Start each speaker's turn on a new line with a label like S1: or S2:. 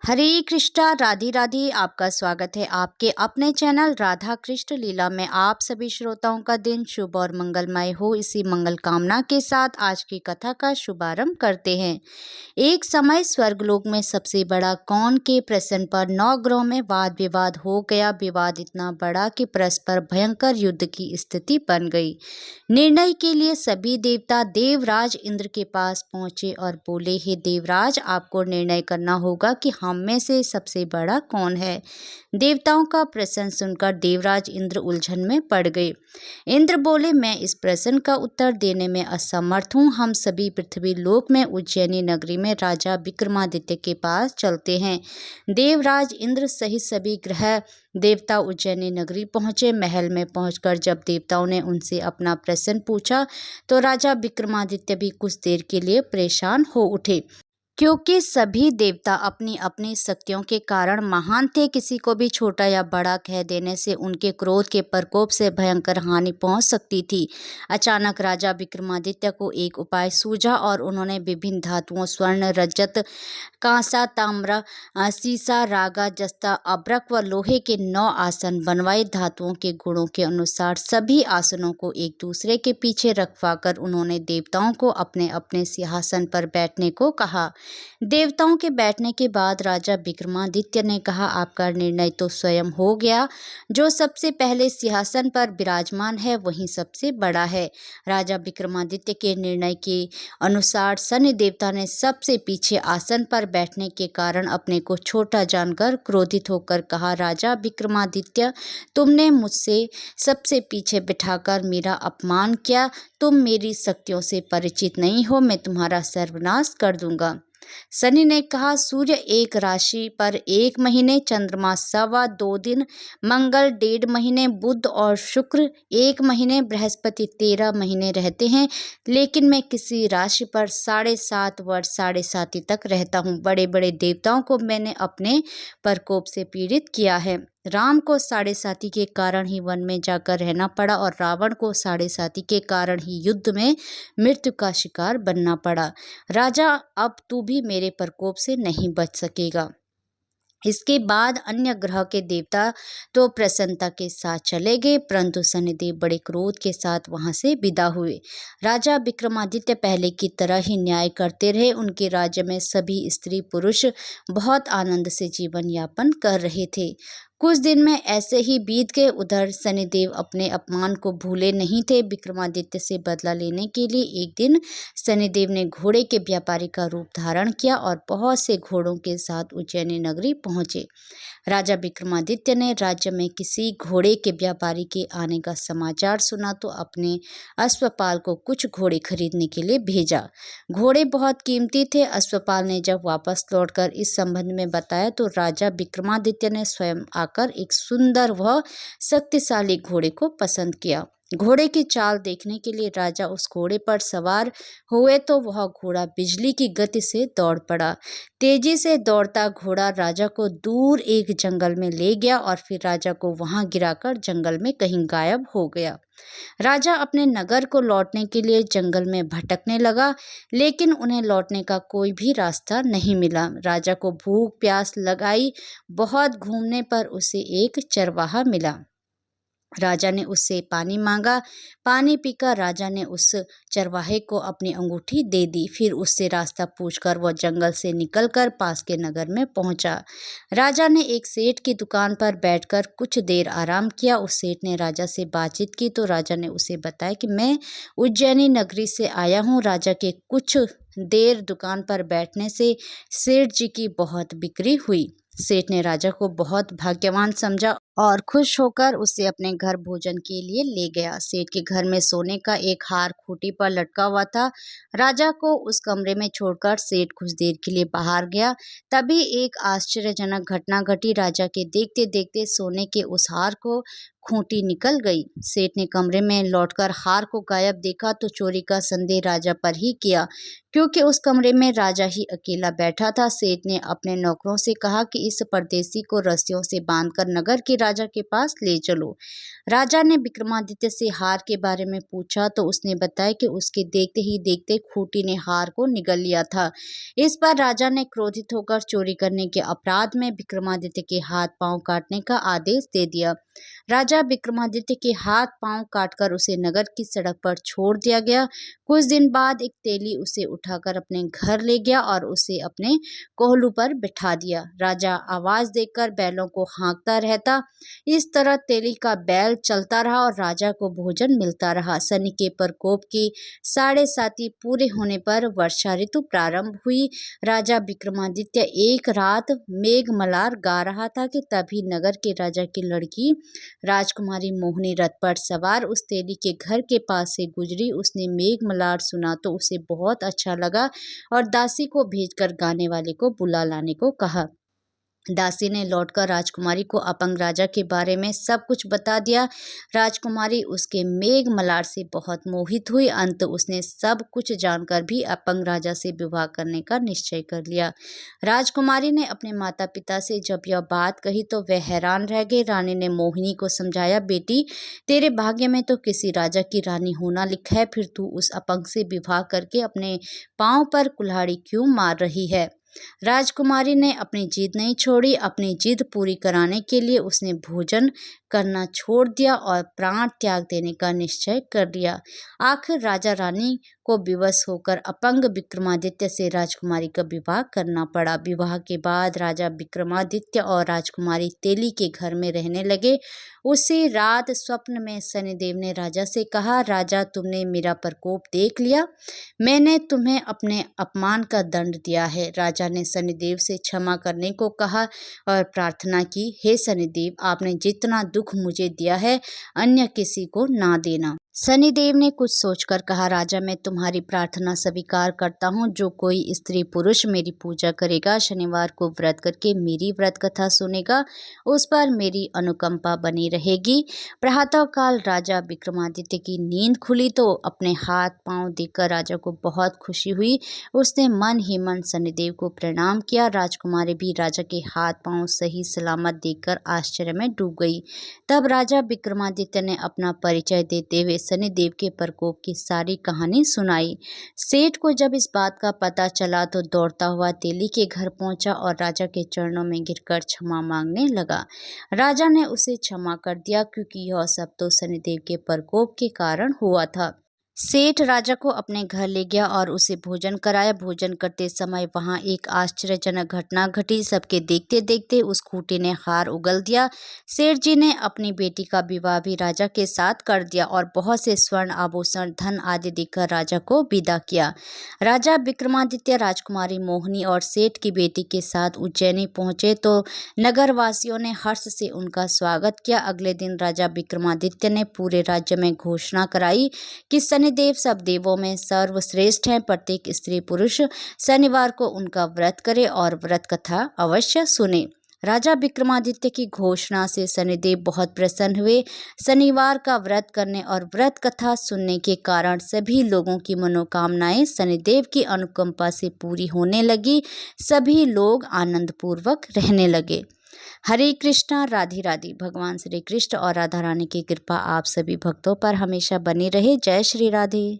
S1: हरे कृष्णा राधे राधे। आपका स्वागत है आपके अपने चैनल राधा कृष्ण लीला में। आप सभी श्रोताओं का दिन शुभ और मंगलमय हो, इसी मंगल कामना के साथ आज की कथा का शुभारंभ करते हैं। एक समय स्वर्गलोक में सबसे बड़ा कौन के प्रश्न पर 9 ग्रहों में वाद विवाद हो गया। विवाद इतना बड़ा कि परस्पर भयंकर युद्ध की स्थिति बन गई। निर्णय के लिए सभी देवता देवराज इंद्र के पास पहुंचे और बोले, हे देवराज, आपको निर्णय करना होगा कि हम में से सबसे बड़ा कौन है। देवताओं का प्रश्न सुनकर देवराज इंद्र उलझन में पड़ गए। इंद्र बोले, मैं इस प्रश्न का उत्तर देने में असमर्थ हूँ। हम सभी पृथ्वी लोक में उज्जैनी नगरी में राजा विक्रमादित्य के पास चलते हैं। देवराज इंद्र सहित सभी ग्रह देवता उज्जैनी नगरी पहुंचे। महल में पहुंचकर जब देवताओं ने उनसे अपना प्रश्न पूछा तो राजा विक्रमादित्य भी कुछ देर के लिए परेशान हो उठे, क्योंकि सभी देवता अपनी अपनी शक्तियों के कारण महान थे। किसी को भी छोटा या बड़ा कह देने से उनके क्रोध के प्रकोप से भयंकर हानि पहुंच सकती थी। अचानक राजा विक्रमादित्य को एक उपाय सूझा और उन्होंने विभिन्न धातुओं स्वर्ण, रजत, कांसा, ताम्र, सीसा, रागा, जस्ता, अब्रक व लोहे के 9 आसन बनवाए। धातुओं के गुणों के अनुसार सभी आसनों को एक दूसरे के पीछे रखवाकर उन्होंने देवताओं को अपने अपने सिंहासन पर बैठने को कहा। देवताओं के बैठने के बाद राजा विक्रमादित्य ने कहा, आपका निर्णय तो स्वयं हो गया। जो सबसे पहले सिंहासन पर विराजमान है वही सबसे बड़ा है। राजा विक्रमादित्य के निर्णय के अनुसार शनि देवता ने सबसे पीछे आसन पर बैठने के कारण अपने को छोटा जानकर क्रोधित होकर कहा, राजा विक्रमादित्य, तुमने मुझसे सबसे पीछे बिठाकर मेरा अपमान किया। तुम मेरी शक्तियों से परिचित नहीं हो, मैं तुम्हारा सर्वनाश कर दूंगा। शनि ने कहा, सूर्य एक राशि पर 1 महीने, चंद्रमा 2.25 दिन, मंगल 1.5 महीने, बुध और शुक्र 1 महीने, बृहस्पति 13 महीने रहते हैं, लेकिन मैं किसी राशि पर 7.5 वर्ष 7.5 तक रहता हूँ। बड़े बड़े देवताओं को मैंने अपने प्रकोप से पीड़ित किया है। राम को 7.5 के कारण ही वन में जाकर रहना पड़ा और रावण को 7.5 के कारण ही युद्ध में मृत्यु का शिकार बनना पड़ा। राजा, अब तू भी मेरे प्रकोप से नहीं बच सकेगा। इसके बाद अन्य ग्रह के देवता तो प्रसन्नता के साथ चले गए, परंतु शनिदेव बड़े क्रोध के साथ वहां से विदा हुए। राजा विक्रमादित्य पहले की तरह ही न्याय करते रहे। उनके राज्य में सभी स्त्री पुरुष बहुत आनंद से जीवन यापन कर रहे थे। कुछ दिन में ऐसे ही बीत गए। उधर शनिदेव अपने अपमान को भूले नहीं थे। विक्रमादित्य से बदला लेने के लिए एक दिन शनिदेव ने घोड़े के व्यापारी का रूप धारण किया और बहुत से घोड़ों के साथ उज्जैनी नगरी पहुंचे। राजा विक्रमादित्य ने राज्य में किसी घोड़े के व्यापारी के आने का समाचार सुना तो अपने अश्वपाल को कुछ घोड़े खरीदने के लिए भेजा। घोड़े बहुत कीमती थे। अश्वपाल ने जब वापस लौटकर इस संबंध में बताया तो राजा विक्रमादित्य ने स्वयं आकर एक सुंदर व शक्तिशाली घोड़े को पसंद किया। घोड़े की चाल देखने के लिए राजा उस घोड़े पर सवार हुए तो वह घोड़ा बिजली की गति से दौड़ पड़ा। तेजी से दौड़ता घोड़ा राजा को दूर एक जंगल में ले गया और फिर राजा को वहां गिराकर जंगल में कहीं गायब हो गया। राजा अपने नगर को लौटने के लिए जंगल में भटकने लगा, लेकिन उन्हें लौटने का कोई भी रास्ता नहीं मिला। राजा को भूख प्यास लगाई। बहुत घूमने पर उसे एक चरवाहा मिला। राजा ने उससे पानी मांगा। पानी पीकर राजा ने उस चरवाहे को अपनी अंगूठी दे दी। फिर उससे रास्ता पूछकर वह जंगल से निकलकर पास के नगर में पहुंचा। राजा ने एक सेठ की दुकान पर बैठकर कुछ देर आराम किया। उस सेठ ने राजा से बातचीत की तो राजा ने उसे बताया कि मैं उज्जैनी नगरी से आया हूँ। राजा के कुछ देर दुकान पर बैठने से सेठ जी की बहुत बिक्री हुई। सेठ ने राजा को बहुत भाग्यवान समझा और खुश होकर उसे अपने घर भोजन के लिए ले गया। सेठ के घर में सोने का एक हार खूंटी पर लटका हुआ था। राजा को उस कमरे में छोड़कर सेठ कुछ देर के लिए बाहर गया। तभी एक आश्चर्यजनक घटना घटी। राजा के देखते देखते सोने के उस हार को खूंटी निकल गई। सेठ ने कमरे में लौटकर हार को गायब देखा तो चोरी का संदेह राजा पर ही किया, क्योंकि उस कमरे में राजा ही अकेला बैठा था। सेठ ने अपने नौकरों से कहा कि इस परदेसी को रस्सियों से बांधकर नगर के राजा के पास ले चलो। राजा ने विक्रमादित्य से हार के बारे में पूछा तो उसने बताया कि उसके देखते ही देखते खूंटी ने हार को निगल लिया था। इस पर राजा ने क्रोधित होकर चोरी करने के अपराध में विक्रमादित्य के हाथ पांव काटने का आदेश दे दिया। राजा विक्रमादित्य के हाथ पांव काटकर उसे नगर की सड़क पर छोड़ दिया गया। कुछ दिन बाद एक तेली उसे उठाकर अपने घर ले गया और उसे अपने कोहलू पर बिठा दिया। राजा आवाज देकर बैलों को हाँकता रहता। इस तरह तेली का बैल चलता रहा और राजा को भोजन मिलता रहा। शनि के प्रकोप की 7.5 पूरे होने पर वर्षा ऋतु प्रारंभ हुई। राजा विक्रमादित्य एक रात मेघमल्लार गा रहा था कि तभी नगर के राजा की लड़की राजकुमारी मोहिनी रथ पर सवार उस तेली के घर के पास से गुजरी। उसने मेघमल्लार सुना तो उसे बहुत अच्छा लगा और दासी को भेजकर गाने वाले को बुला लाने को कहा। दासी ने लौटकर राजकुमारी को अपंग राजा के बारे में सब कुछ बता दिया। राजकुमारी उसके मेघमल्लार से बहुत मोहित हुई। अंत उसने सब कुछ जानकर भी अपंग राजा से विवाह करने का निश्चय कर लिया। राजकुमारी ने अपने माता पिता से जब यह बात कही तो वे हैरान रह गए। रानी ने मोहिनी को समझाया, बेटी, तेरे भाग्य में तो किसी राजा की रानी होना लिखा है, फिर तू उस अपंग से विवाह करके अपने पांव पर कुल्हाड़ी क्यों मार रही है। राजकुमारी ने अपनी जिद नहीं छोड़ी। अपनी जिद पूरी कराने के लिए उसने भोजन करना छोड़ दिया और प्राण त्याग देने का निश्चय कर लिया। आखिर राजा रानी को विवश होकर अपंग विक्रमादित्य से राजकुमारी का विवाह करना पड़ा। विवाह के बाद राजा विक्रमादित्य और राजकुमारी तेली के घर में रहने लगे। उसी रात स्वप्न में शनिदेव ने राजा से कहा, राजा, तुमने मेरा प्रकोप देख लिया। मैंने तुम्हें अपने अपमान का दंड दिया है। राजा ने शनिदेव से क्षमा करने को कहा और प्रार्थना की, हे शनिदेव, आपने जितना दुख मुझे दिया है अन्य किसी को ना देना। शनिदेव ने कुछ सोचकर कहा, राजा, मैं तुम्हारी प्रार्थना स्वीकार करता हूँ। जो कोई स्त्री पुरुष मेरी पूजा करेगा, शनिवार को व्रत करके मेरी व्रत कथा सुनेगा, उस पर मेरी अनुकंपा बनी रहेगी। प्रातःकाल राजा विक्रमादित्य की नींद खुली तो अपने हाथ पांव देखकर राजा को बहुत खुशी हुई। उसने मन ही मन शनिदेव को प्रणाम किया। राजकुमारी भी राजा के हाथ पांव सही सलामत देखकर आश्चर्य में डूब गई। तब राजा विक्रमादित्य ने अपना परिचय देते हुए शनिदेव के प्रकोप की सारी कहानी सुनाई। सेठ को जब इस बात का पता चला तो दौड़ता हुआ तेली के घर पहुंचा और राजा के चरणों में गिरकर क्षमा मांगने लगा। राजा ने उसे क्षमा कर दिया, क्योंकि यह सब तो शनिदेव के प्रकोप के कारण हुआ था। सेठ राजा को अपने घर ले गया और उसे भोजन कराया। भोजन करते समय वहां एक आश्चर्यजनक घटना घटी। सबके देखते देखते उस खूंटी ने हार उगल दिया। सेठ जी ने अपनी बेटी का विवाह भी राजा के साथ कर दिया और बहुत से स्वर्ण आभूषण, धन आदि देकर राजा को विदा किया। राजा विक्रमादित्य राजकुमारी मोहिनी और सेठ की बेटी के साथ उज्जैनी पहुंचे तो नगरवासियों ने हर्ष से उनका स्वागत किया। अगले दिन राजा विक्रमादित्य ने पूरे राज्य में घोषणा कराई कि शनिदेव सब देवों में सर्वश्रेष्ठ हैं। प्रत्येक स्त्री पुरुष शनिवार को उनका व्रत करे और व्रत कथा अवश्य सुने। राजा विक्रमादित्य की घोषणा से शनिदेव बहुत प्रसन्न हुए। शनिवार का व्रत करने और व्रत कथा सुनने के कारण सभी लोगों की मनोकामनाएं शनिदेव की अनुकंपा से पूरी होने लगी। सभी लोग आनंद पूर्वक रहने लगे। हरे कृष्णा, राधे राधे। भगवान श्री कृष्ण और राधा रानी की कृपा आप सभी भक्तों पर हमेशा बनी रहे। जय श्री राधे।